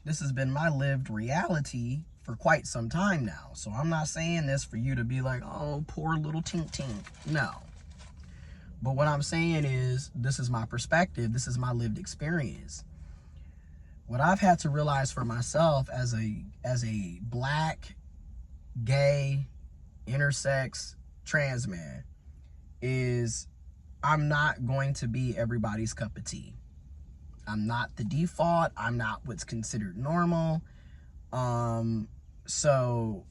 This has been my lived reality for quite some time now. So I'm not saying this for you to be like, oh, poor little tink tink. No. But what I'm saying is, this is my perspective. This is my lived experience. What I've had to realize for myself as a black, gay, intersex, trans man is I'm not going to be everybody's cup of tea. I'm not the default. I'm not what's considered normal. So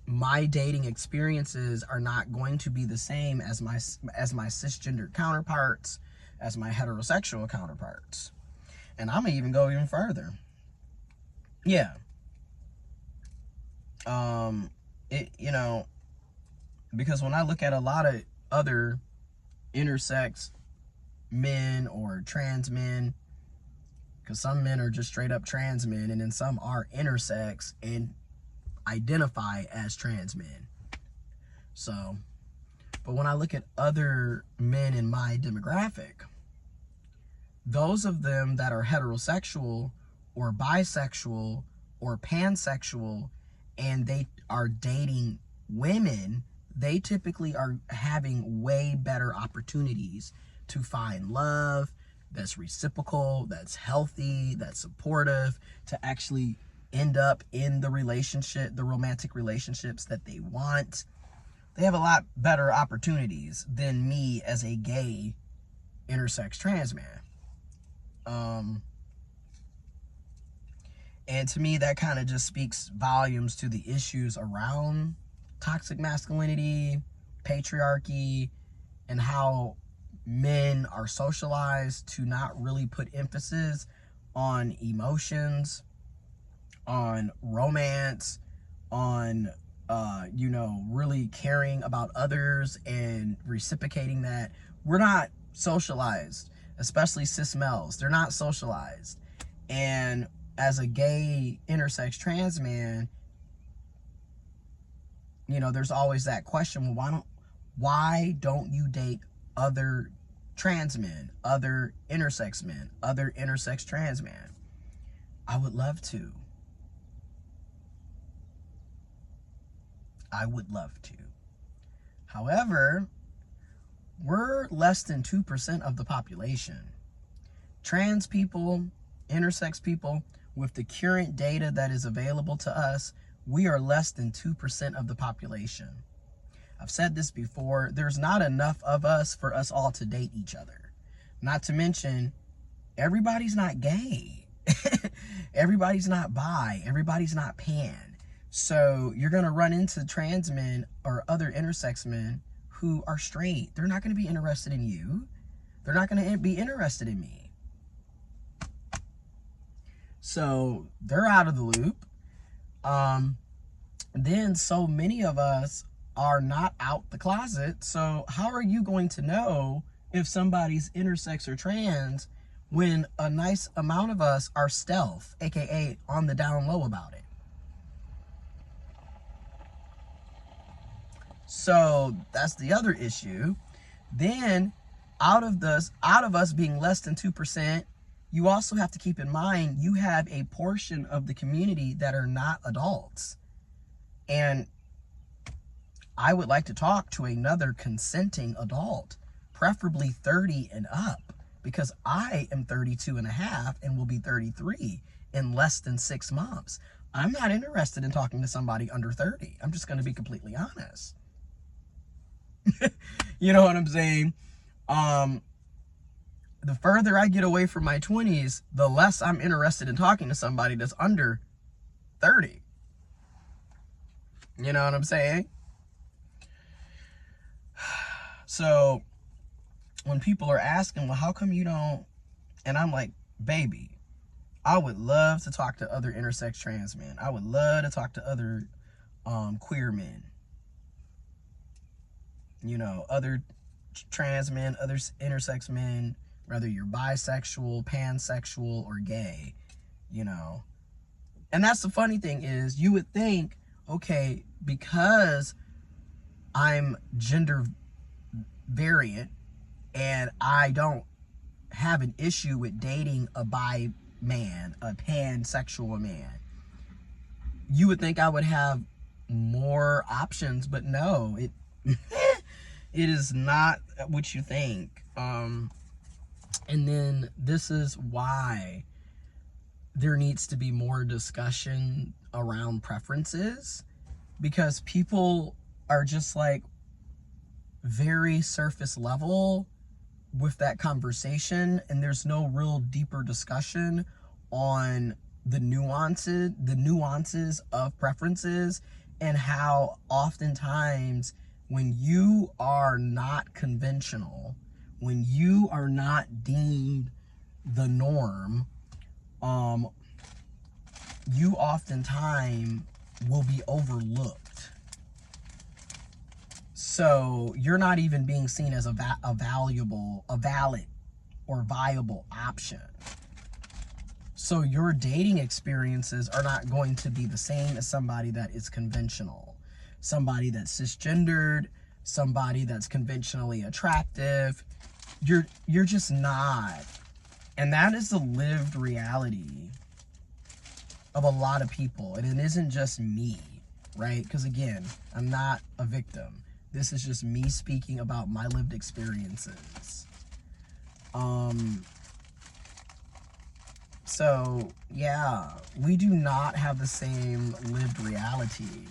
my dating experiences are not going to be the same as my cisgendered counterparts, as my heterosexual counterparts. And I'm gonna even go even further. Yeah. Because when I look at a lot of other intersex men or trans men, because some men are just straight up trans men, and then some are intersex and identify as trans men. So, but when I look at other men in my demographic, those of them that are heterosexual or bisexual or pansexual and they are dating women, they typically are having way better opportunities to find love that's reciprocal, that's healthy, that's supportive, to actually end up in the relationship, the romantic relationships that they want. They have a lot better opportunities than me as a gay intersex trans man. And to me, that kind of just speaks volumes to the issues around toxic masculinity, patriarchy, and how men are socialized to not really put emphasis on emotions, on romance, on really caring about others and reciprocating that. We're not socialized, especially cis males. They're not socialized. And as a gay intersex trans man, there's always that question, well, why don't you date other trans men, other intersex men, other intersex trans men? I would love to. I would love to. However, we're less than 2% of the population. Trans people, intersex people, with the current data that is available to us, we are less than 2% of the population. I've said this before, there's not enough of us for us all to date each other. Not to mention, everybody's not gay. Everybody's not bi. Everybody's not pan. So you're going to run into trans men or other intersex men who are straight. They're not going to be interested in you. They're not going to be interested in me. So they're out of the loop. Then so many of us are not out the closet. So how are you going to know if somebody's intersex or trans when a nice amount of us are stealth, aka on the down low about it? So that's the other issue. Then out of us being less than 2%, you also have to keep in mind you have a portion of the community that are not adults. And I would like to talk to another consenting adult, preferably 30 and up, because I am 32 and a half and will be 33 in less than 6 months. I'm not interested in talking to somebody under 30. I'm just going to be completely honest. You know what I'm saying? The further I get away from my 20s, the less I'm interested in talking to somebody that's under 30. You know what I'm saying? So when people are asking, well, how come you don't? And I'm like, baby, I would love to talk to other intersex trans men. I would love to talk to other queer men. Other trans men, other intersex men, whether you're bisexual, pansexual, or gay, And that's the funny thing is, you would think, okay, because I'm gender variant and I don't have an issue with dating a bi man, a pansexual man. You would think I would have more options, but no, it it is not what you think. And then this is why there needs to be more discussion around preferences, because people are just like very surface level with that conversation, and there's no real deeper discussion on the nuances of preferences, and how oftentimes when you are not conventional, when you are not deemed the norm, you oftentimes will be overlooked. So you're not even being seen as a valid or viable option. So your dating experiences are not going to be the same as somebody that is conventional, somebody that's cisgendered, somebody that's conventionally attractive. You're just not. And that is the lived reality of a lot of people. And it isn't just me, right? Because again, I'm not a victim. This is just me speaking about my lived experiences. So yeah, we do not have the same lived reality.